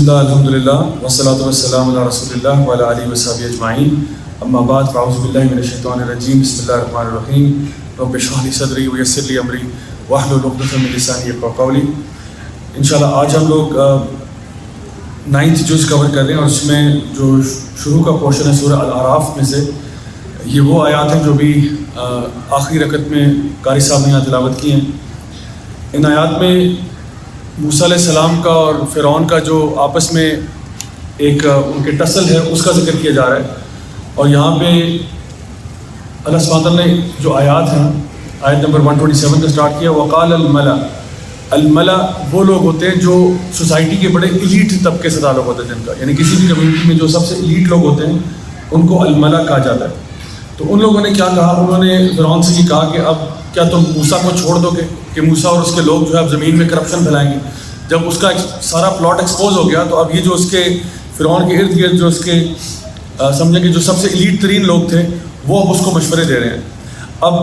اللہ الحمد للہ والصلاۃ والسلام علی رسول اللہ وعلی آلہ وصحبہ اجمعین اما بعد فاعوذ باللہ من الشیطان الرجیم بسم اللہ الرحمن الرحیم رب اشرح لی صدری ویسر لی امری واحلل عقدۃ من لسانی یفقہوا قولی۔ انشاءاللہ آج ہم لوگ 9th جز کور کر رہے ہیں، اور اس میں جو شروع کا پورشن ہے سورہ الاعراف میں سے یہ وہ آیات ہیں جو بھی آخری رکعت میں قاری صاحب نے یہاں تلاوت کی ہیں۔ ان آیات میں موسیٰ علیہ السلام کا اور فرعون کا جو آپس میں ایک ان کے ٹسل ہے اس کا ذکر کیا جا رہا ہے، اور یہاں پہ اللہ سبحانہ وتعالیٰ نے جو آیات ہیں آیت نمبر 127 کا سٹارٹ کیا، وقال الملا۔ الملا وہ لوگ ہوتے ہیں جو سوسائٹی کے بڑے ایلیٹ طبقے سے تعلق ہوتے ہیں جن کا، یعنی کسی بھی کمیونٹی میں جو سب سے ایلیٹ لوگ ہوتے ہیں ان کو الملا کہا جاتا ہے۔ تو ان لوگوں نے کیا کہا، انہوں نے فرعون سے یہ کہا کہ اب کیا تم موسیٰ کو چھوڑ دو گے کہ موسیٰ اور اس کے لوگ جو ہے اب زمین میں کرپشن پھیلائیں گے۔ جب اس کا سارا پلاٹ ایکسپوز ہو گیا تو اب یہ جو اس کے فرعون کے ارد گرد جو اس کے سمجھیں کہ جو سب سے ایلیٹ ترین لوگ تھے وہ اب اس کو مشورے دے رہے ہیں۔ اب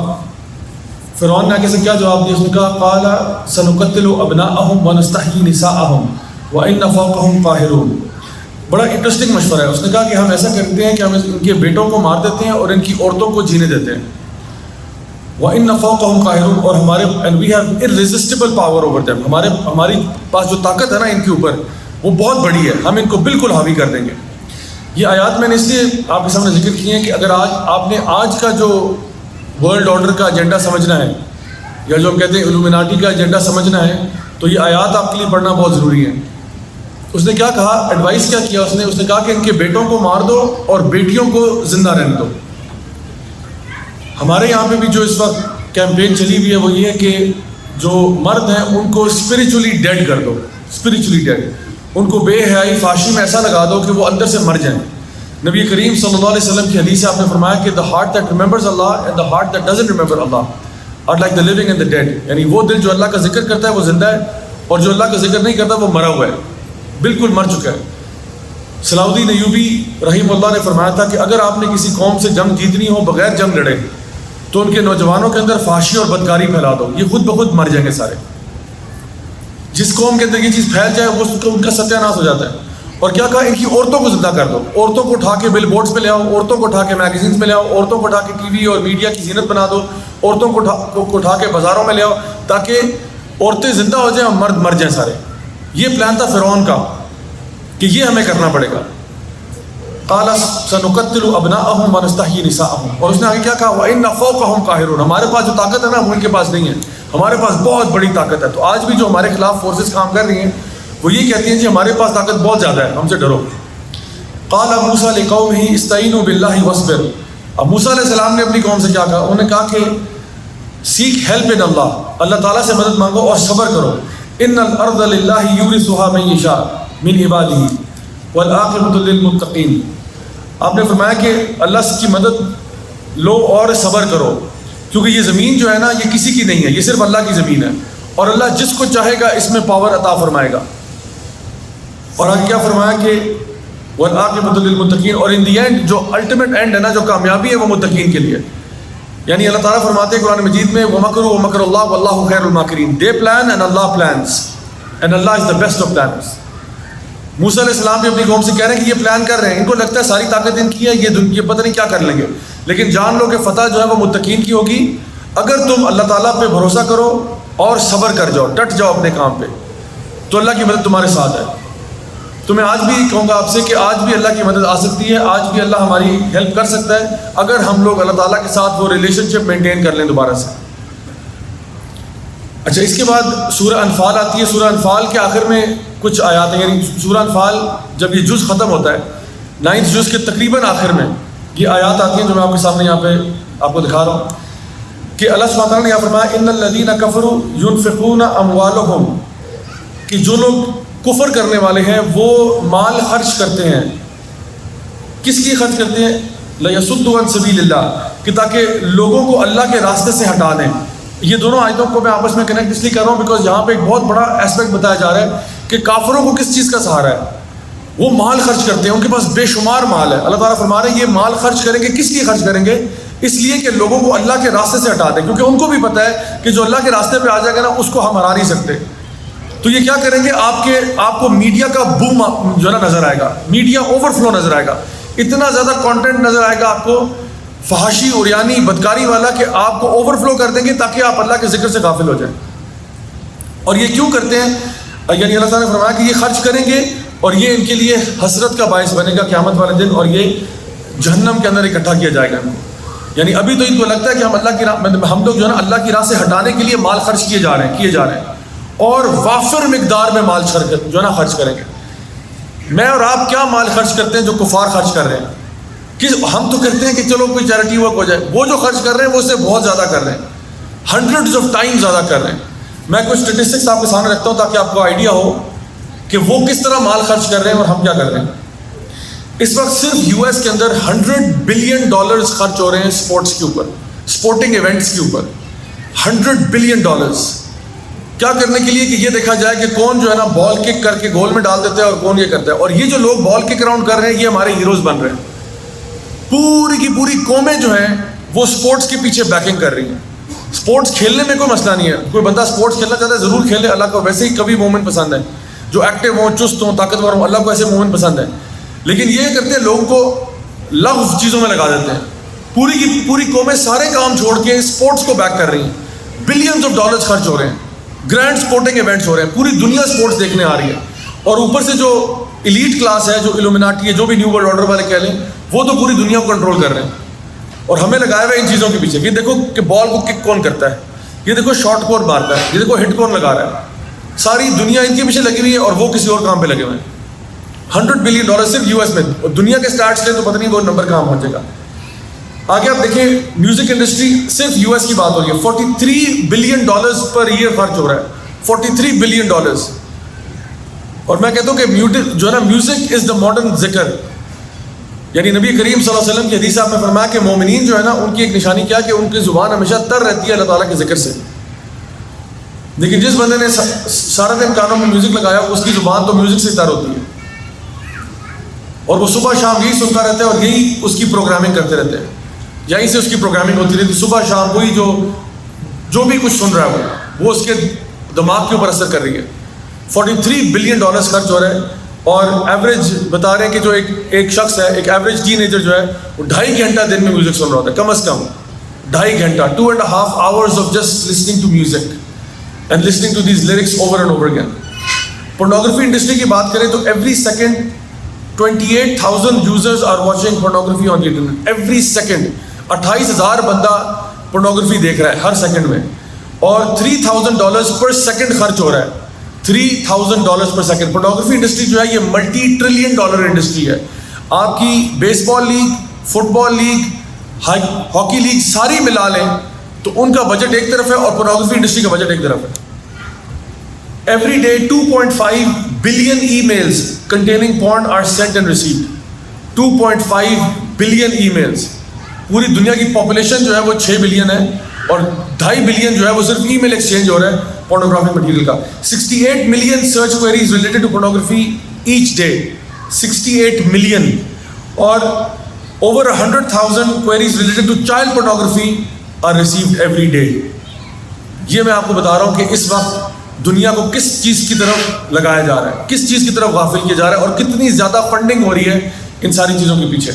فرعون نے آگے سے کیا جواب دیا، اس نے کہا قال سنقتل ابناءهم ونستحيي نساءهم وان فوقهم قاهرون۔ بڑا انٹرسٹنگ مشورہ ہے۔ اس نے کہا کہ ہم ایسا کرتے ہیں کہ ہم ان کے بیٹوں کو مار دیتے ہیں اور ان کی عورتوں کو جینے دیتے ہیں۔ وَإِنَّ فَوْقَهُمْ قَاهِرُونَ، اور ہمارے and we have irresistible power over them، ہماری پاس جو طاقت ہے نا ان کے اوپر وہ بہت بڑی ہے، ہم ان کو بالکل حاوی کر دیں گے۔ یہ آیات میں نے اس لیے آپ کے سامنے ذکر کیے ہیں کہ اگر آپ نے آج کا جو ورلڈ آرڈر کا ایجنڈا سمجھنا ہے، یا جو ہم کہتے ہیں الومیناٹی کا ایجنڈا سمجھنا ہے، تو یہ آیات آپ کے لیے پڑھنا بہت ضروری ہے۔ اس نے کیا کہا، ایڈوائس کیا کیا، اس نے کہا کہ ان کے بیٹوں کو مار دو اور بیٹیوں کو زندہ رہنے دو۔ ہمارے یہاں پہ بھی جو اس وقت کیمپین چلی ہوئی ہے وہ یہ ہے کہ جو مرد ہیں ان کو اسپریچولی ڈیڈ کر دو، اسپریچولی ڈیڈ، ان کو بے حیائی فاشی میں ایسا لگا دو کہ وہ اندر سے مر جائیں۔ نبی کریم صلی اللہ علیہ وسلم کی حدیث سے آپ نے فرمایا کہ the heart that remembers Allah and the heart that doesn't remember Allah are like the living and the dead، یعنی وہ دل جو اللہ کا ذکر کرتا ہے وہ زندہ ہے، اور جو اللہ کا ذکر نہیں کرتا وہ مرا ہوا ہے، بالکل مر چکا ہے۔ صلاح الدین ایوبی رحمہ اللہ نے فرمایا تھا کہ اگر آپ نے کسی قوم سے جنگ جیتنی ہو بغیر جنگ لڑے تو ان کے نوجوانوں کے اندر فحاشی اور بدکاری پھیلا دو، یہ خود بخود مر جائیں گے سارے۔ جس قوم کے اندر یہ چیز پھیل جائے وہ ان کا ستیہ ناش ہو جاتا ہے۔ اور کیا کہا، ان کی عورتوں کو زندہ کر دو، عورتوں کو اٹھا کے بل بورڈز پہ لے آؤ، عورتوں کو اٹھا کے میگزینس میں لے آؤ، عورتوں کو اٹھا کے ٹی وی اور میڈیا کی زینت بنا دو، عورتوں کو اٹھا کے بازاروں میں لے آؤ تاکہ عورتیں زندہ ہو جائیں اور مرد مر جائیں سارے۔ یہ پلان تھا فرعون کا کہ یہ ہمیں کرنا پڑے گا۔ قال سنقتل ابناءهم ونستحيي نساءهم، اور اس نے آگے کیا کہا، وان فوقهم قاهرون، ہمارے پاس جو طاقت ہے نا وہ ان کے پاس نہیں ہے، ہمارے پاس بہت بڑی طاقت ہے۔ تو آج بھی جو ہمارے خلاف فورسز کام کر رہی ہیں وہ یہ کہتی ہیں جی ہمارے پاس طاقت بہت زیادہ ہے، ہم سے ڈرو۔ قال موسیٰ لقومه استعینوا باللہ واصبر، اب موسیٰ علیہ السلام نے اپنی قوم سے کیا کہا، انہوں نے کہا کہ سیک ہیلپ ان اللہ، اللہ تعالیٰ سے مدد مانگو اور صبر کرو۔ ان الارض للہ یورثها من یشاء من عباده والعاقبۃ للمتقین۔ آپ نے فرمایا کہ اللہ کی مدد لو اور صبر کرو، کیونکہ یہ زمین جو ہے نا یہ کسی کی نہیں ہے، یہ صرف اللہ کی زمین ہے، اور اللہ جس کو چاہے گا اس میں پاور عطا فرمائے گا۔ اور آگے کیا فرمایا کہ والعاقبۃ للمتقین، اور ان دی اینڈ جو الٹیمیٹ اینڈ ہے نا، جو کامیابی ہے وہ متقین کے لیے۔ یعنی اللہ تعالیٰ فرماتے ہیں قرآن مجید میں وَمَكَرُوا وَمَكَرَ اللَّهُ وَاللَّهُ خَيْرُ الْمَاكِرِينَ، they plan and Allah plans and Allah is the best of planners۔ موسیٰ علیہ السلام بھی اپنی قوم سے کہہ رہے ہیں کہ یہ پلان کر رہے ہیں، ان کو لگتا ہے ساری طاقت ان کی ہے، یہ پتہ نہیں کیا کر لیں گے، لیکن جان لو کہ فتح جو ہے وہ متقین کی ہوگی اگر تم اللہ تعالیٰ پہ بھروسہ کرو اور صبر کر جاؤ، ڈٹ جاؤ اپنے کام پہ، تو اللہ کی مدد تمہارے ساتھ ہے۔ تو میں آج بھی کہوں گا آپ سے کہ آج بھی اللہ کی مدد آ سکتی ہے، آج بھی اللہ ہماری ہیلپ کر سکتا ہے اگر ہم لوگ اللہ تعالیٰ کے ساتھ وہ ریلیشن شپ مینٹین کر لیں دوبارہ سے۔ اچھا، اس کے بعد سورہ انفال آتی ہے۔ سورہ انفال کے آخر میں کچھ آیات ہیں، یعنی سورہ انفال جب یہ جز ختم ہوتا ہے 9th جز کے تقریباً آخر میں یہ آیات آتی ہیں جو میں آپ کے سامنے یہاں پہ آپ کو دکھا رہا ہوں کہ اللہ سبحانہ وتعالیٰ نے یہاں فرمایا ان الذین کفروا ينفقون اموالهم، کہ جو لوگ کفر کرنے والے ہیں وہ مال خرچ کرتے ہیں۔ کس لیے خرچ کرتے ہیں؟ لیصدوا عن سبیل اللہ، کہ تاکہ لوگوں کو اللہ کے راستے سے ہٹا دیں۔ یہ دونوں آیتوں کو میں آپس میں کنیکٹ اس لیے کر رہا ہوں بیکاز یہاں پہ ایک بہت بڑا اسپیکٹ بتایا جا رہا ہے کہ کافروں کو کس چیز کا سہارا ہے، وہ مال خرچ کرتے ہیں، ان کے پاس بے شمار مال ہے۔ اللہ تعالیٰ فرما رہے ہیں یہ مال خرچ کریں گے، کس لیے خرچ کریں گے؟ اس لیے کہ لوگوں کو اللہ کے راستے سے ہٹا دیں، کیونکہ ان کو بھی پتہ ہے کہ جو اللہ کے راستے پہ آ جائے گا نا اس کو ہم ہرا نہیں سکتے۔ تو یہ کیا کریں گے, آپ کو میڈیا کا بوم جو ہے نا نظر آئے گا, میڈیا اوور فلو نظر آئے گا, اتنا زیادہ کانٹینٹ نظر آئے گا آپ کو فحاشی عریانی بدکاری والا کہ آپ کو اوور فلو کر دیں گے تاکہ آپ اللہ کے ذکر سے غافل ہو جائیں. اور یہ کیوں کرتے ہیں, یعنی اللہ تعالیٰ نے فرمایا کہ یہ خرچ کریں گے اور یہ ان کے لیے حسرت کا باعث بنے گا قیامت والے دن, اور یہ جہنم کے اندر اکٹھا کیا جائے گا ان کو. یعنی ابھی تو ان کو لگتا ہے کہ ہم اللہ کی راہ, ہم لوگ جو ہے نا اللہ کی راہ سے ہٹانے کے لیے مال خرچ کیے جا رہے ہیں اور وافر مقدار میں مال جو ہے نا خرچ کریں گے. میں اور آپ کیا مال خرچ کرتے ہیں جو کفار خرچ کر رہے ہیں؟ ہم تو کرتے ہیں کہ چلو کوئی چیریٹی ورک ہو جائے, وہ جو خرچ کر رہے ہیں وہ اس سے بہت زیادہ کر رہے ہیں, ہنڈریڈز آف ٹائم زیادہ کر رہے ہیں. میں کچھ اسٹیٹسٹکس آپ کے سامنے رکھتا ہوں تاکہ آپ کو آئیڈیا ہو کہ وہ کس طرح مال خرچ کر رہے ہیں اور ہم کیا کر رہے ہیں. اس وقت صرف یو ایس کے اندر $100 بلین خرچ ہو رہے ہیں اسپورٹس کے اوپر, اسپورٹنگ ایونٹس کے اوپر. $100 بلین کیا کرنے کے لیے کہ یہ دیکھا جائے کہ کون جو ہے نا بال کک کر کے گول میں ڈال دیتا ہے اور کون یہ کرتا ہے. اور یہ جو لوگ بال کک اراؤنڈ کر رہے ہیں یہ ہمارے ہیروز بن رہے ہیں. پوری کی پوری قومیں جو ہیں وہ اسپورٹس کے پیچھے بیکنگ کر رہی ہیں. اسپورٹس کھیلنے میں کوئی مسئلہ نہیں ہے, کوئی بندہ اسپورٹس کھیلنا چاہتا ہے ضرور کھیلے, اللہ کو ویسے ہی کبھی مومن پسند ہے جو ایکٹیو ہوں, چست ہوں, طاقتور ہوں, اللہ کو ایسے مومن پسند ہے. لیکن یہ کرتے ہیں لوگوں کو لغو چیزوں میں لگا دیتے ہیں. پوری کی پوری قومیں سارے کام چھوڑ کے اسپورٹس کو بیک کر رہی ہیں. بلینز آف ڈالرز خرچ ہو رہے ہیں, گرینڈ اسپورٹنگ ایونٹس ہو رہے ہیں, پوری دنیا اسپورٹس دیکھنے آ رہی ہے. اور اوپر سے جو ایلیٹ کلاس ہے, جو الومناٹی ہے, جو بھی نیو ورلڈ آرڈر والے کہہ لیں, وہ تو پوری دنیا کو کنٹرول کر رہے ہیں. اور ہمیں لگایا ہوا ہے ان چیزوں کے پیچھے. یہ دیکھو کہ بال کو کک کون کرتا ہے, یہ دیکھو شارٹ کون مارتا ہے, یہ دیکھو ہٹ کون لگا رہا ہے. ساری دنیا ان کے پیچھے لگی ہوئی ہے اور وہ کسی اور کام پہ لگے ہوئے ہیں. $100 بلین صرف یو ایس میں, اور دنیا کے اسٹارٹس لیں تو پتہ نہیں وہ نمبر کہاں پہنچے گا. آگے آپ دیکھیں میوزک انڈسٹری, صرف یو ایس کی بات ہو رہی ہے, $43 بلین پر ایئر خرچ ہو رہا ہے. $43 بلین. اور میں کہتا ہوں کہ جو ہے نا میوزک از دا ماڈرن ذکر. یعنی نبی کریم صلی اللہ علیہ وسلم کی حدیث آپ نے فرمایا کہ مومنین جو ہے نا ان کی ایک نشانی کیا کہ ان کی زبان ہمیشہ تر رہتی ہے اللہ تعالیٰ کے ذکر سے. لیکن جس بندے نے سارا دن کانوں میں میوزک لگایا اس کی زبان تو میوزک سے تر ہوتی ہے, اور وہ صبح شام یہی سنتا رہتا ہے اور یہی اس کی پروگرامنگ کرتے رہتے ہیں. یہیں سے اس کی پروگرامنگ ہوتی رہتی, صبح شام وہی جو بھی کچھ سن رہا ہے وہ اس کے دماغ کے اوپر اثر کر رہی ہے. $43 بلین خرچ ہو رہا ہے. اور ایوریج بتا رہے ہیں کہ جو ایک شخص ہے, ایک ایوریج ٹین ایجر جو ہے, وہ 2.5 گھنٹہ دن میں میوزک سن رہا ہوتا ہے, کم از کم 2.5 گھنٹہ, 2.5 hours of just listening to music and listening to these lyrics over and over again. Pornography industry کی بات کریں تو every second 28,000 users are watching pornography on the internet. Every second 28,000 بندہ پورنوگرافی دیکھ رہا ہے ہر سیکنڈ میں, اور $3,000 پر سیکنڈ خرچ ہو رہا ہے. $3,000 پر سیکنڈ. پورنوگرافی انڈسٹری جو ہے یہ $multi trillion انڈسٹری ہے. آپ کی بیس بال لیگ, فٹ بال لیگ, ہاکی لیگ ساری ملا لیں تو ان کا بجٹ ایک طرف ہے اور پورنوگرافی انڈسٹری کا بجٹ ایک طرف ہے. Every day 2.5 billion emails containing porn are sent and received. 2.5 billion emails. پوری دنیا کی پاپولیشن جو ہے وہ 6 بلین ہے, اور 2.5 بلین جو ہے وہ صرف ای میل ایکسچینج ہو رہا ہے پورنوگرافی مٹیریل کا. 68 million search queries related to pornography each day. 68 million. اور over 100,000 queries related to child pornography are received every day. یہ میں آپ کو بتا رہا ہوں کہ اس وقت دنیا کو کس چیز کی طرف لگایا جا رہا ہے, کس چیز کی طرف غافل کیا جا رہا ہے, اور کتنی زیادہ فنڈنگ ہو رہی ہے ان ساری چیزوں کے پیچھے.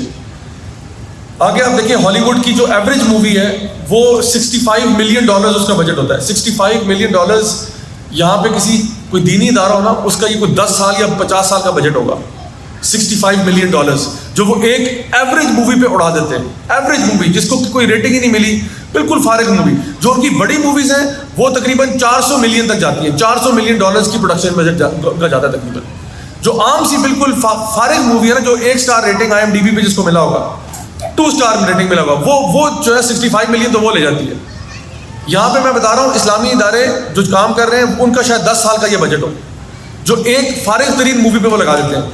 آگے آپ دیکھیں ہالی ووڈ کی جو ایوریج مووی ہے وہ $65 ملین اس کا بجٹ ہوتا ہے. $65 ملین. یہاں پہ کسی کوئی دینی ادارہ ہونا اس کا یہ کوئی 10 سال یا 50 سال کا بجٹ ہوگا. $65 ملین جو وہ ایک ایوریج مووی پہ اڑا دیتے ہیں. ایوریج مووی جس کو کوئی ریٹنگ ہی نہیں ملی, بالکل فارغ مووی. جو ان کی بڑی موویز ہیں وہ تقریباً 400 ملین تک جاتی ہیں. $400 ملین کی پروڈکشن بجٹ کا جاتا ہے تقریباً. جو عام سی بالکل فارغ مووی ہے نا, جو 1 اسٹار ریٹنگ IMDb پہ جس کو ملا ہوگا, 2 اسٹار ریٹنگ ملا ہوگا, وہ جو ہے 65 ملین تو وہ لے جاتی ہے. یہاں پہ میں بتا رہا ہوں اسلامی ادارے جو کام کر رہے ہیں ان کا شاید 10 سال کا یہ بجٹ ہو, جو ایک فارغ ترین مووی پہ وہ لگا دیتے ہیں.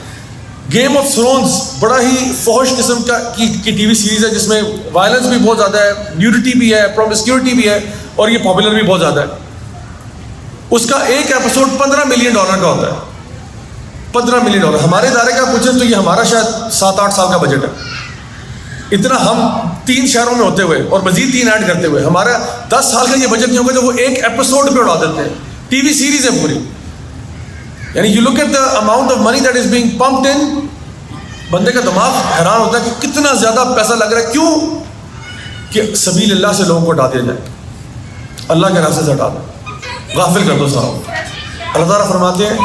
گیم آف تھرونز بڑا ہی فحش قسم کی ٹی وی سیریز ہے جس میں وائلنس بھی بہت زیادہ ہے, نیوڈیٹی بھی ہے, پرومسکیورٹی بھی ہے, اور یہ پاپولر بھی بہت زیادہ ہے. اس کا ایک ایپیسوڈ $15 ملین کا ہوتا ہے. $15 ملین. ہمارے ادارے کا پوچھیں تو یہ ہمارا شاید 7-8 سال کا بجٹ ہے. اتنا ہم 3 شہروں میں ہوتے ہوئے اور مزید 3 ایڈ کرتے ہوئے ہمارا 10 سال کا یہ بجٹ نہیں ہوگا جو وہ ایک ایپیسوڈ پہ اڑا دیتے ہیں. ٹی وی سیریز ہے پوری. یعنی you look at the amount of money that is being pumped in, بندے کا دماغ حیران ہوتا ہے کہ کتنا زیادہ پیسہ لگ رہا ہے. کیوں؟ کہ سبیل اللہ سے لوگوں کو ہٹا دیا جائے، اللہ کے راستے سے ہٹا دو، غافل کر دو صاحب. اللہ تعالیٰ فرماتے ہیں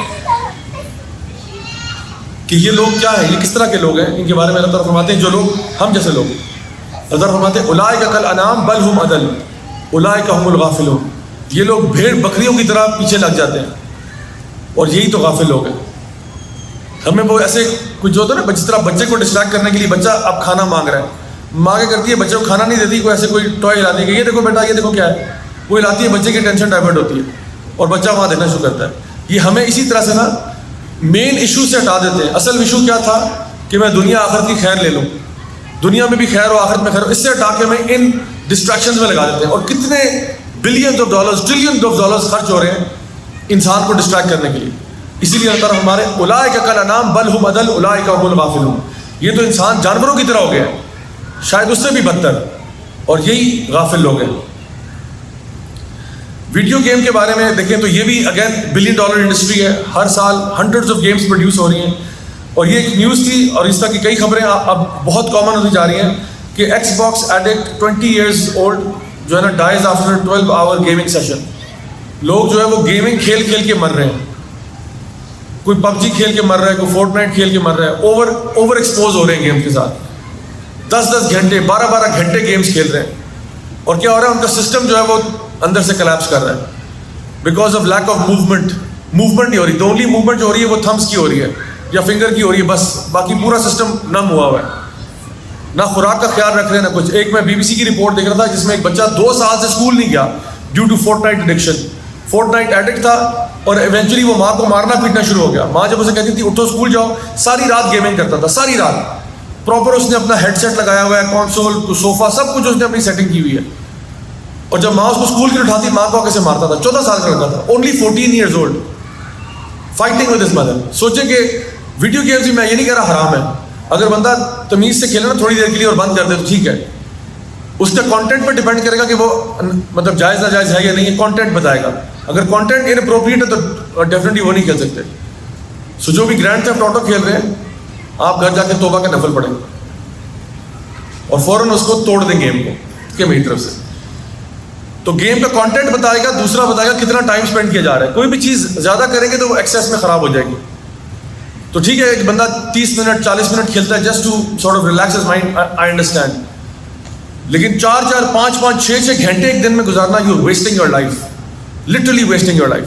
کہ یہ لوگ کیا ہیں، یہ کس طرح کے لوگ ہیں، ان کے بارے میں اللہ تعالیٰ فرماتے ہیں جو لوگ ہم جیسے لوگ. اللہ تعالیٰ فرماتے ہیں اولئک کالانعام بل هم اضل اولئک هم الغافلون. یہ لوگ بھیڑ بکریوں کی طرح پیچھے لگ جاتے ہیں اور یہی تو غافل لوگ ہیں. ہمیں وہ ایسے کچھ جو ہوتا ہے نا، جس طرح بچے کو ڈسٹریکٹ کرنے کے لیے بچہ اب کھانا مانگ رہا ہے، ماں کیا کرتی ہے بچے کو کھانا نہیں دیتی، کوئی ایسے کوئی ٹوائے ہلاتی ہے کہ یہ دیکھو بیٹا یہ دیکھو کیا ہے، وہ ہلاتی ہے، بچے کی ٹینشن ڈائیورٹ ہوتی ہے اور بچہ وہاں دیکھنا شروع کرتا ہے. یہ ہمیں اسی طرح سے نا مین ایشو سے ہٹا دیتے ہیں. اصل ایشو کیا تھا کہ میں دنیا آخرت کی خیر لے لوں، دنیا میں بھی خیر ہو آخرت میں خیر ہو، اس سے ہٹا کے ہمیں ان ڈسٹریکشنز میں لگا دیتے ہیں. اور کتنے billions of dollars, trillions of dollars خرچ ہو رہے ہیں انسان کو ڈسٹریکٹ کرنے کے لیے. اسی لیے اللہ تعالیٰ ہمارے اولئک کالانعام بل هم اضل اولئک هم الغافلون. یہ تو انسان جانوروں کی طرح ہو گیا ہے، شاید اس سے بھی بدتر، اور یہی غافل لوگ ہیں. ویڈیو گیم کے بارے میں دیکھیں تو یہ بھی اگین $1 بلین انڈسٹری ہے. ہر سال ہنڈریڈز آف گیمز پروڈیوس ہو رہی ہیں. اور یہ ایک نیوز تھی اور اس طرح کی کئی خبریں اب بہت کامن ہوتی جا رہی ہیں کہ x box addict 20 years old جو ہے نا ڈائز آفٹر 12 آور گیمنگ سیشن. لوگ جو ہے وہ گیمنگ کھیل کھیل کے مر رہے ہیں، کوئی پب جی کھیل کے مر رہا ہے، کوئی فورٹ نائٹ کھیل کے مر رہا ہے. اوور ایکسپوز ہو رہے ہیں گیم کے ساتھ، 10 گھنٹے 12 گھنٹے گیمز کھیل رہے ہیں. اور کیا ہو رہا ہے، ان کا سسٹم جو ہے وہ اندر سے کلیپس کر رہا ہے because of lack of movement نہیں ہو رہی. تو اونلی موومنٹ جو ہو رہی ہے وہ تھمس کی ہو رہی ہے یا فنگر کی ہو رہی ہے بس، باقی پورا سسٹم نم ہوا ہوا ہے. نہ خوراک کا خیال رکھ رہے ہیں نہ کچھ. ایک میں BBC کی رپورٹ دیکھ رہا تھا جس میں ایک بچہ 2 سال سے اسکول نہیں گیا due to Fortnite addiction. Fortnite addict تھا اور ایونچولی وہ ماں کو مارنا پیٹنا شروع ہو گیا. ماں جب اسے کہتی تھی اٹھو اسکول جاؤ، ساری رات گیمنگ کرتا تھا، ساری رات. پراپر اس نے اپنا ہیڈ سیٹ لگایا ہوا ہے، کانسول صوفہ سب کچھ اس نے اپنی سیٹنگ کی ہوئی ہے. اور جب ماں اس کو اسکول کے لیے اٹھاتی ماں کو کیسے مارتا تھا. 14 سال کا لڑکا تھا، only 14 years old, fighting with his mother. سوچیں کہ ویڈیو گیمز بھی، میں یہ نہیں کہہ رہا حرام ہے، اگر بندہ تمیز سے کھیلے نا تھوڑی دیر کے لیے اور بند کر دے تو ٹھیک ہے. اس کے کانٹینٹ پہ ڈیپینڈ کرے گا کہ وہ مطلب جائز ناجائز ہے یا نہیں، کانٹینٹ بتائے گا. اگر کانٹینٹ ان اپروپریٹ ہے تو ڈیفینیٹلی وہ نہیں کھیل سکتے. سو جو بھی گرینڈ تھیفٹ آٹو کھیل رہے ہیں، آپ گھر جا کے توبہ کا نفل پڑھیں اور فوراً اس کو توڑ دیں گیم کو کہ میری طرف سے. تو گیم کا کانٹینٹ بتائے گا، دوسرا بتائے گا کتنا ٹائم اسپینڈ کیا جا رہا ہے. کوئی بھی چیز زیادہ کریں گے تو وہ ایکسیس میں خراب ہو جائے گی. تو ٹھیک ہے ایک بندہ 30 منٹ 40 منٹ کھیلتا ہے just to sort of relax his mind, I understand. لیکن 4 5 6 گھنٹے ایک دن میں گزارنا، you wasting your life, literally wasting your life.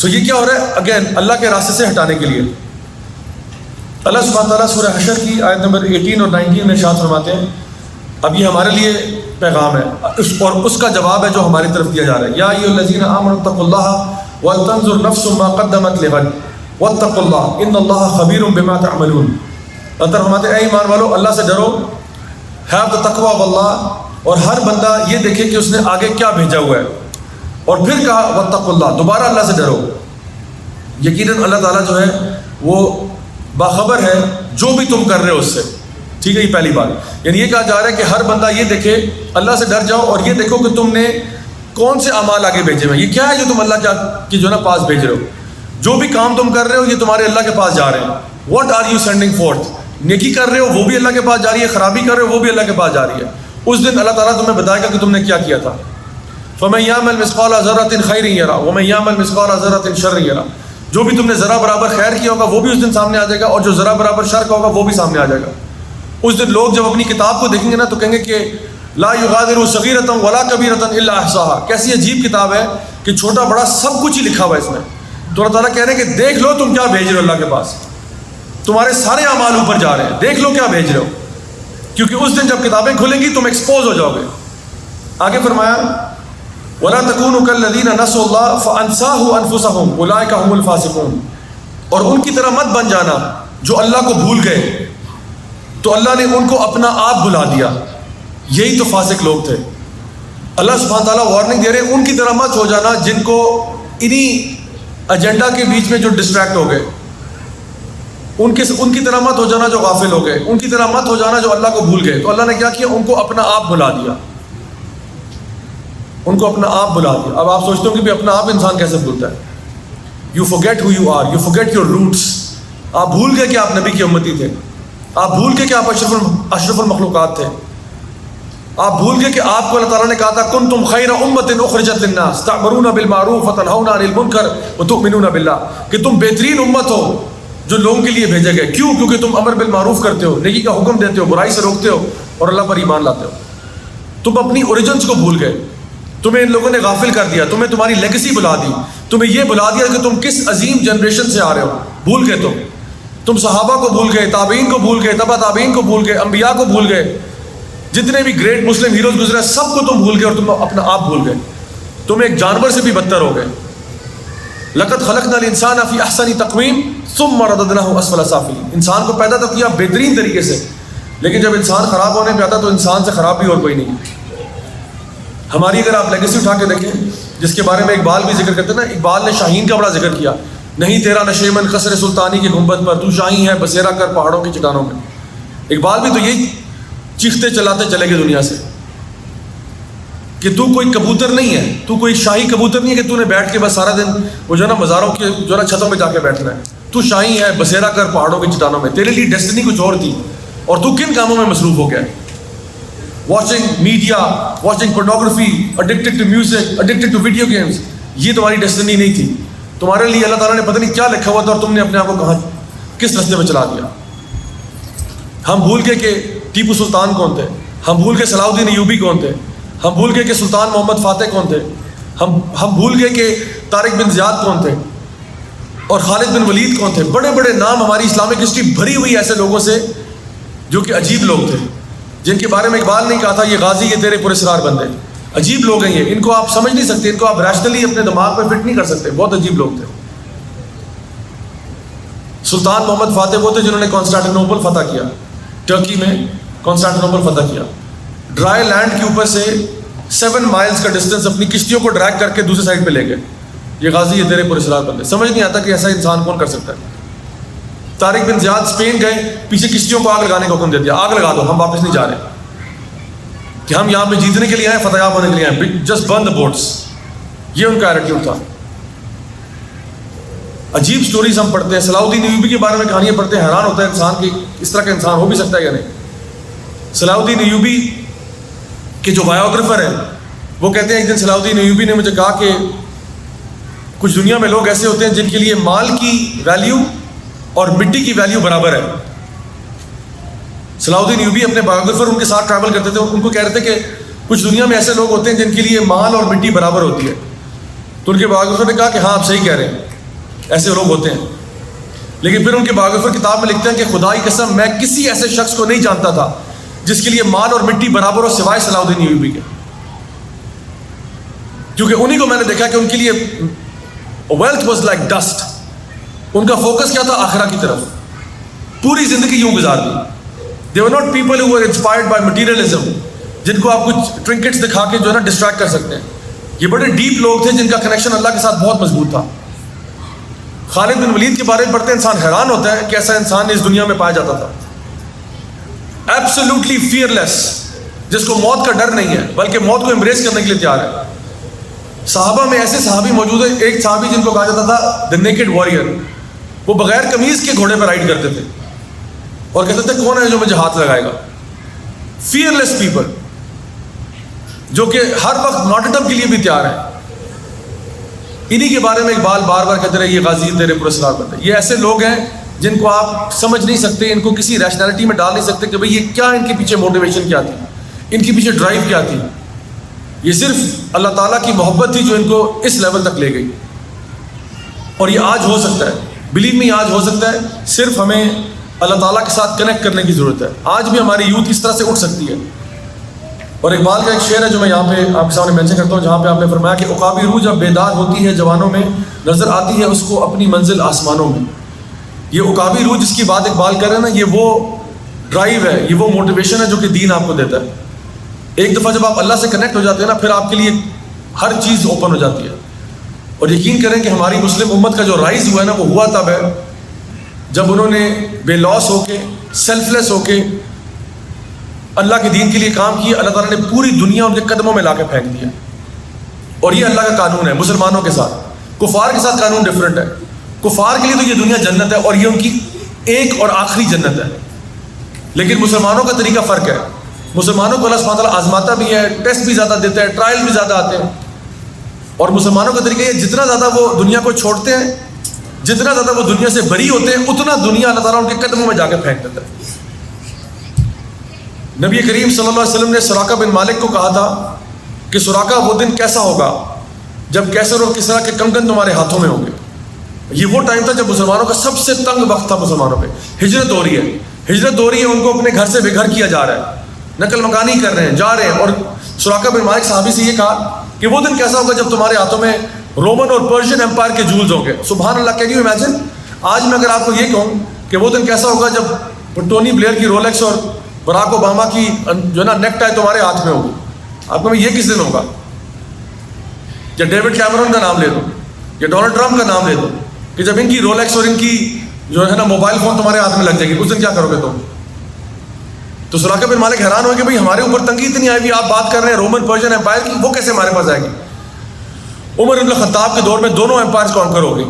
So یہ کیا ہو رہا ہے، اگین اللہ کے راستے سے ہٹانے کے لیے. اللہ سبحانہ تعالیٰ سورہ حشر کی آیت نمبر 18 اور 19 میں ارشاد فرماتے ہیں. اب یہ ہمارے لیے پیغام ہے اور اس کا جواب ہے جو ہماری طرف دیا جا رہا ہے. یا ایھا الذین آمنوا اتقوا اللہ ولتنظر نفس ما قدمت لغد واتقوا اللہ ان اللہ خبیر بما تعملون. اللہ فرماتے ہیں اے ایمان والو اللہ سے ڈرو، ہیو دا تقوی آف اللہ، اور ہر بندہ یہ دیکھے کہ اس نے آگے کیا بھیجا ہوا ہے. اور پھر کہا واتقوا اللہ، دوبارہ اللہ سے ڈرو. یقیناً اللہ تعالیٰ جو ہے وہ باخبر ہے جو بھی تم کر رہے ہو اس سے. ٹھیک ہے، یہ پہلی بات. یعنی یہ کہا جا رہا ہے کہ ہر بندہ یہ دیکھے، اللہ سے ڈر جاؤ اور یہ دیکھو کہ تم نے کون سے اعمال آگے بھیجے ہوئے ہیں. یہ کیا ہے جو تم اللہ کی جو ہے نا پاس بھیج رہے ہو. جو بھی کام تم کر رہے ہو یہ تمہارے اللہ کے پاس جا رہے ہیں. What are you sending forth. نیکی کر رہے ہو وہ بھی اللہ کے پاس جا رہی ہے، خرابی کر رہے ہو وہ بھی اللہ کے پاس جا رہی ہے. اس دن اللہ تعالیٰ تمہیں بتائے گا کہ تم نے کیا کیا تھا. فَمَن يَعْمَلْ مِثْقَالَ ذَرَّةٍ خَيْرٍ يَرَهُ وَمَن يَعْمَلْ مِثْقَالَ ذَرَّةٍ شَرٍّ يَرَهُ. جو بھی تم نے ذرا برابر خیر کیا ہوگا وہ بھی اس دن سامنے آ جائے گا، اور جو ذرا برابر شر کا ہوگا وہ بھی سامنے آ جائے گا. اس دن لوگ جب اپنی کتاب کو دیکھیں گے نا تو کہیں گے کہ لا یغادر صغیرۃ ولا کبیرۃ الا احصاها. کیسی عجیب کتاب ہے کہ چھوٹا بڑا سب کچھ ہی لکھا ہوا ہے اس میں. تو اللہ تعالیٰ کہہ رہے ہیں کہ دیکھ لو تم کیا بھیج رہے ہو اللہ کے پاس. تمہارے سارے اعمال اوپر جا رہے ہیں، دیکھ لو کیا بھیج رہے ہو. کیونکہ اس دن جب کتابیں کھلیں گی تم ایکسپوز ہو جاؤ گے. آگے فرمایا وَلَا تَكُونُوا كَالَّذِينَ نَسُوا اللَّهَ فَأَنسَاهُمْ أَنفُسَهُمْ أُولَٰئِكَ هُمُ الْفَاسِقُونَ. اور ان کی طرح مت بن جانا جو اللہ کو بھول گئے تو اللہ نے ان کو اپنا آپ بھلا دیا. یہی تو فاسق لوگ تھے. اللہ سبحانہ تعالیٰ وارننگ دے رہے ہیں ان کی طرح مت ہو جانا جن کو انہی ایجنڈا کے بیچ میں جو ڈسٹریکٹ ہو گئے. ان کی طرح مت ہو جانا جو غافل ہو گئے. ان کی طرح مت ہو جانا جو اللہ کو بھول گئے. تو اللہ نے کیا کیا، ان کو اپنا آپ بھلا دیا. ان کو اپنا آپ بھلا دیا. اب آپ سوچتے ہو کہ اپنا آپ انسان کیسے بھولتا ہے. You forget who you are. You forget your roots. آپ بھول گئے کہ آپ نبی کی امتی تھے. آپ بھول گئے کہ آپ اشرف المخلوقات تھے. آپ بھول گئے کہ آپ کو اللہ تعالیٰ نے کہا تھا کنتم خیر امت اخرجت للناس تأمرون بالمعروف وتنہون عن المنکر وتؤمنون باللہ, کہ تم بہترین امت ہو جو لوگوں کے لیے بھیجے گئے. کیوں؟ کیونکہ تم امر بالمعروف کرتے ہو, نیکی کا حکم دیتے ہو, برائی سے روکتے ہو اور اللہ پر ایمان لاتے ہو. تم اپنی اوریجنس کو بھول گئے. تمہیں ان لوگوں نے غافل کر دیا. تمہیں تمہاری لیگیسی بھلا دی. تمہیں یہ بھلا دیا کہ تم کس عظیم جنریشن سے آ رہے ہو. بھول گئے تم صحابہ کو بھول گئے, تابعین کو بھول گئے, تبع تابعین کو بھول گئے, انبیاء کو بھول گئے. جتنے بھی گریٹ مسلم ہیروز گزرے سب کو تم بھول گئے اور تم اپنا آپ بھول گئے. تم ایک جانور سے بھی بدتر ہو گئے. لقد خلقنا الانسان فی احسن تقویم ثم رددناہ اسفل سافلین. انسان کو پیدا تو کیا بہترین طریقے سے, لیکن جب انسان خراب ہونے پہ آتا تو انسان سے خراب بھی اور کوئی نہیں. ہماری اگر آپ لیگیسی اٹھا کے دیکھیں, جس کے بارے میں اقبال بھی ذکر کرتے ہیں نا, اقبال نے شاہین کا بڑا ذکر کیا. نہیں تیرا نشیمن قصر سلطانی کی گنبد پر, تو شاہین ہے بسیرا کر پہاڑوں کی چٹانوں میں. اقبال بھی تو یہی چیختے چلاتے چلے گئے دنیا سے کہ تو کوئی کبوتر نہیں ہے, تو کوئی شاہی کبوتر نہیں ہے کہ تو نے بیٹھ کے بس سارا دن وہ جو ہے نا مزاروں کے جو ہے نا چھتوں پہ جا کے بیٹھنا ہے. تو شاہی ہے بسیرا کر پہاڑوں کی چٹانوں میں. تیرے لیے ڈیسٹنی کچھ اور تھی اور تو کن کاموں میں مصروف ہو گیا. Watching media, watching pornography, addicted to music, addicted to video games. یہ تمہاری ڈیسٹنی نہیں تھی. تمہارے لیے اللہ تعالیٰ نے پتہ نہیں کیا لکھا ہوا تھا اور تم نے اپنے آپ کو کہاں کس رستے میں چلا دیا. ہم بھول گئے کہ ٹیپو سلطان کون تھے. ہم بھول گئے صلاح الدین ایوبی کون تھے. ہم بھول گئے کہ سلطان محمد فاتح کون تھے. ہم بھول گئے کہ طارق بن زیاد کون تھے اور خالد بن ولید کون تھے. بڑے بڑے نام ہماری اسلامک ہسٹری بھری ہوئی ایسے لوگوں سے جو کہ عجیب لوگ تھے, جن کے بارے میں اقبال نے کہا تھا یہ غازی یہ تیرے پراسرار بندے. عجیب لوگ ہیں یہ, ان کو آپ سمجھ نہیں سکتے, ان کو آپ ریشنلی اپنے دماغ پہ فٹ نہیں کر سکتے. بہت عجیب لوگ تھے. سلطان محمد فاتح وہ تھے جنہوں نے کانسٹانٹینوپل فتح کیا, ٹرکی میں کانسٹانٹینوپل فتح کیا. ڈرائی لینڈ کے اوپر سے 7 مائلز کا ڈسٹینس اپنی کشتیوں کو ڈریگ کر کے دوسرے سائڈ پہ لے گئے. یہ غازی یہ تیرے پراسرار بندے. سمجھ نہیں آتا کہ ایسا انسان کون کر سکتا ہے. طارق بن زیاد اسپین گئے, پیچھے کشتیوں کو آگ لگانے کا حکم دے دیا, آگ لگا دو, ہم واپس نہیں جا رہے, کہ ہم یہاں پہ جیتنے کے لیے آئے, فتح یاب ہونے کے لیے آئے, جسٹ برن دا بوٹس. یہ ان کا ایٹیٹیوڈ تھا. عجیب سٹوریز ہم پڑھتے ہیں. صلاح الدین ایوبی کے بارے میں کہانیاں پڑھتے ہیں, حیران ہوتا ہے انسان کہ اس طرح کا انسان ہو بھی سکتا ہے یا نہیں. صلاح الدین ایوبی کے جو بایوگرافر ہیں وہ کہتے ہیں ایک دن صلاح الدین ایوبی نے مجھے کہا کہ کچھ دنیا میں لوگ ایسے ہوتے ہیں جن کے لیے مال کی ویلیو اور مٹی کی ویلیو برابر ہے. صلاح الدین ایوبی اپنے بایوگرافر ان کے ساتھ ٹریول کرتے تھے, ان کو کہہ رہے تھے کہ کچھ دنیا میں ایسے لوگ ہوتے ہیں جن کے لیے مال اور مٹی برابر ہوتی ہے. تو ان کے بایوگرافر نے کہا کہ ہاں آپ صحیح کہہ رہے ہیں, ایسے لوگ ہوتے ہیں. لیکن پھر ان کے بایوگرافر کتاب میں لکھتے ہیں کہ خدا کی قسم میں کسی ایسے شخص کو نہیں جانتا تھا جس کے لیے مال اور مٹی برابر ہو سوائے صلاح الدین ایوبی کے, کیونکہ انہی کو میں نے دیکھا کہ ان کے لیے ویلتھ واز لائک ڈسٹ. ان کا فوکس کیا تھا؟ آخرہ کی طرف. پوری زندگی یوں گزار دی. They were not people who were inspired by materialism, جن کو آپ کچھ ٹرنکٹس دکھا کے جو ہے نا ڈسٹریکٹ کر سکتے ہیں. یہ بڑے ڈیپ لوگ تھے جن کا کنیکشن اللہ کے ساتھ بہت مضبوط تھا. خالد بن ولید کے بارے میں پڑھتے انسان حیران ہوتا ہے کہ ایسا انسان اس دنیا میں پایا جاتا تھا. ایبسولوٹلی فیئرلیس, جس کو موت کا ڈر نہیں ہے بلکہ موت کو امبریس کرنے کے لیے تیار ہے. صحابہ میں ایسے صحابی موجود ہیں, ایک صحابی جن کو کہا جاتا تھا دا نیکڈ واریر. وہ بغیر قمیض کے گھوڑے پر رائڈ کرتے تھے اور کہتے تھے کون ہے جو مجھے ہاتھ لگائے گا. فیئرلیس پیپل جو کہ ہر وقت مارٹرڈم کے لیے بھی تیار ہیں. انہی کے بارے میں اقبال بار بار کہتے رہے یہ غازی تیرے پراسرار بندے. یہ ایسے لوگ ہیں جن کو آپ سمجھ نہیں سکتے, ان کو کسی ریشنلٹی میں ڈال نہیں سکتے کہ بھئی یہ کیا, ان کے پیچھے موٹیویشن کیا تھی, ان کے پیچھے ڈرائیو کیا تھی. یہ صرف اللہ تعالیٰ کی محبت تھی جو ان کو اس لیول تک لے گئی. اور یہ آج ہو سکتا ہے, بلیو می آج ہو سکتا ہے. صرف ہمیں اللہ تعالیٰ کے ساتھ کنیکٹ کرنے کی ضرورت ہے. آج بھی ہماری یوتھ اس طرح سے اٹھ سکتی ہے. اور اقبال کا ایک شعر ہے جو میں یہاں پہ آپ کے سامنے مینشن کرتا ہوں, جہاں پہ آپ نے فرمایا کہ عقابی روح جب بیدار ہوتی ہے جوانوں میں, نظر آتی ہے اس کو اپنی منزل آسمانوں میں. یہ عقابی روح جس کی بات اقبال کر رہے ہیں نا, یہ وہ ڈرائیو ہے, یہ وہ موٹیویشن ہے جو کہ دین آپ کو دیتا ہے. ایک دفعہ جب آپ اللہ سے کنیکٹ ہو جاتے ہیں نا, پھر آپ کے لیے ہر چیز اوپن ہو جاتی ہے. اور یقین کریں کہ ہماری مسلم امت کا جو رائز ہوا ہے نا, وہ ہوا تب ہے جب انہوں نے بے لوس ہو کے, سیلف لیس ہو کے اللہ کے دین کے لیے کام کیا. اللہ تعالیٰ نے پوری دنیا ان کے قدموں میں لا کے پھینک دیا. اور یہ اللہ کا قانون ہے مسلمانوں کے ساتھ. کفار کے ساتھ قانون ڈفرینٹ ہے. کفار کے لیے تو یہ دنیا جنت ہے اور یہ ان کی ایک اور آخری جنت ہے. لیکن مسلمانوں کا طریقہ فرق ہے. مسلمانوں کو اللہ سبحانہ تعالیٰ آزماتا بھی ہے, ٹیسٹ بھی زیادہ دیتا ہے, ٹرائل بھی زیادہ آتے ہیں. اور مسلمانوں کا طریقہ یہ, جتنا زیادہ وہ دنیا کو چھوڑتے ہیں, جتنا زیادہ وہ دنیا سے بری ہوتے ہیں, اتنا دنیا اللہ تعالیٰ ان کے قدموں میں جا کے پھینک دیتا ہے. نبی کریم صلی اللہ علیہ وسلم نے سراقہ بن مالک کو کہا تھا کہ سراقہ وہ دن کیسا ہوگا جب کیسر اور کسریٰ کے کنگن تمہارے ہاتھوں میں ہوں گے. یہ وہ ٹائم تھا جب مسلمانوں کا سب سے تنگ وقت تھا. مسلمانوں پہ ہجرت ہو رہی ہے, ہجرت ہو رہی ہے, ان کو اپنے گھر سے بے گھر کیا جا رہا ہے, نقل مکانی کر رہے ہیں, جا رہے ہیں. اور سراقہ بن مالک صحابی سے یہ کہا کہ وہ دن کیسا ہوگا جب تمہارے ہاتھوں میں رومن اور پرشین امپائر کے جولز ہوں گے. سبحان اللہ, کین یو امیجن. آج میں اگر آپ کو یہ کہوں کہ وہ دن کیسا ہوگا جب ٹونی بلیئر کی رولیکس اور براک اوباما کی جو ہے نا نیک ٹائی تمہارے ہاتھ میں ہوگی, آپ کو یہ کس دن ہوگا؟ یا ڈیوڈ کیمرون کا نام لے دو, یا ڈونلڈ ٹرمپ کا نام لے دو, کہ جب ان کی رولیکس اور ان کی جو ہے نا موبائل فون تمہارے ہاتھ میں لگ جائے گی, اس دن کیا کرو گے تم؟ تو سراقہ بن مالک حیران ہوئے کہ بھئی ہمارے اوپر تنگی اتنی آئی ہوئی, آپ بات کر رہے ہیں رومن پرشین امپائر کی, وہ کیسے ہمارے پاس آئے گی؟ عمر بن الخطاب کے دور میں دونوں امپائرز کانکر ہو گئے,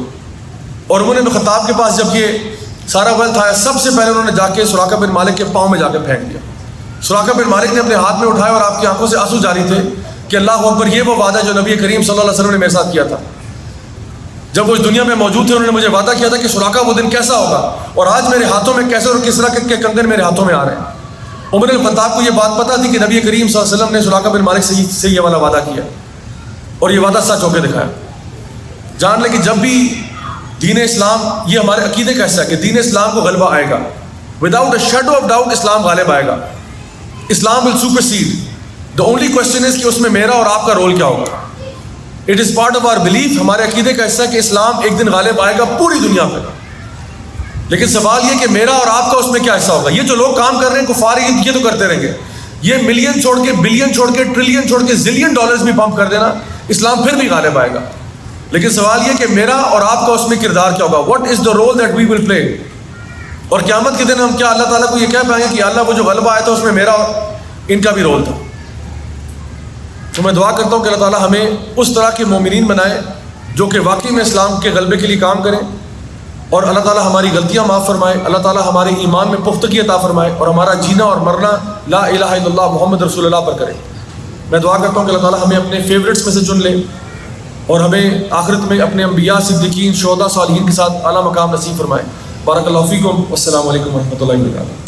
اور عمر بن الخطاب کے پاس جب یہ سارا ویلتھ آیا, سب سے پہلے انہوں نے جا کے سراقہ بن مالک کے پاؤں میں جا کے پھینک دیا. سراقہ بن مالک نے اپنے ہاتھ میں اٹھایا اور آپ کی آنکھوں سے آنسو جاری تھے کہ اللہ اکبر, یہ وہ وعدہ جو نبی کریم صلی اللہ علیہ وسلم نے میرے ساتھ کیا تھا. جب وہ اس دنیا میں موجود تھے, انہوں نے مجھے وعدہ کیا تھا کہ سراقہ وہ دن کیسا ہوگا, اور آج میرے ہاتھوں میں کیسر اور کسریٰ کے کنگن میرے ہاتھوں میں آ رہے ہیں. عمر بن الخطاب کو یہ بات پتہ تھی کہ نبی کریم صلی اللہ علیہ وسلم نے سراقہ بن مالک سے یہ والا وعدہ کیا, اور یہ وعدہ سچ ہو کے دکھایا. جان لیں کہ جب بھی دین اسلام, یہ ہمارے عقیدے کا حصہ ہے کہ دین اسلام کو غلبہ آئے گا, without a shadow of doubt اسلام غالب آئے گا. Islam will supersede. The only question is کہ اس میں میرا اور آپ کا رول کیا ہوگا. It is part of our belief, ہمارے عقیدے کا حصہ ہے کہ اسلام ایک دن غالب آئے گا پوری دنیا پہ. لیکن سوال یہ کہ میرا اور آپ کا اس میں کیا حصہ ہوگا. یہ جو لوگ کام کر رہے ہیں کفار, یہ تو کرتے رہیں گے, یہ ملین چھوڑ کے, بلین چھوڑ کے, ٹریلین چھوڑ کے, زلین ڈالرز بھی پمپ کر دینا, اسلام پھر بھی غالب آئے گا. لیکن سوال یہ کہ میرا اور آپ کا اس میں کردار کیا ہوگا. What is the role that we will play. اور قیامت کے دن ہم کیا اللہ تعالیٰ کو یہ کہہ پائیں گے کہ اللہ وہ جو غلبہ آیا تھا اس میں میرا اور ان کا بھی رول تھا. تو میں دعا کرتا ہوں کہ اللہ تعالیٰ ہمیں اس طرح کے مومنین بنائے جو کہ واقعی میں اسلام کے غلبے کے لیے کام کریں, اور اللہ تعالیٰ ہماری غلطیاں معاف فرمائے, اللہ تعالیٰ ہمارے ایمان میں پختگی عطا فرمائے, اور ہمارا جینا اور مرنا لا الہ الا اللہ محمد رسول اللہ پر کرے. میں دعا کرتا ہوں کہ اللہ تعالیٰ ہمیں اپنے فیوریٹس میں سے چن لے, اور ہمیں آخرت میں اپنے انبیاء, صدیقین, شہداء, صالحین کے ساتھ اعلیٰ مقام نصیب فرمائے. بارک اللہ فیکم. السلام علیکم ورحمۃ اللہ وبرکاتہ.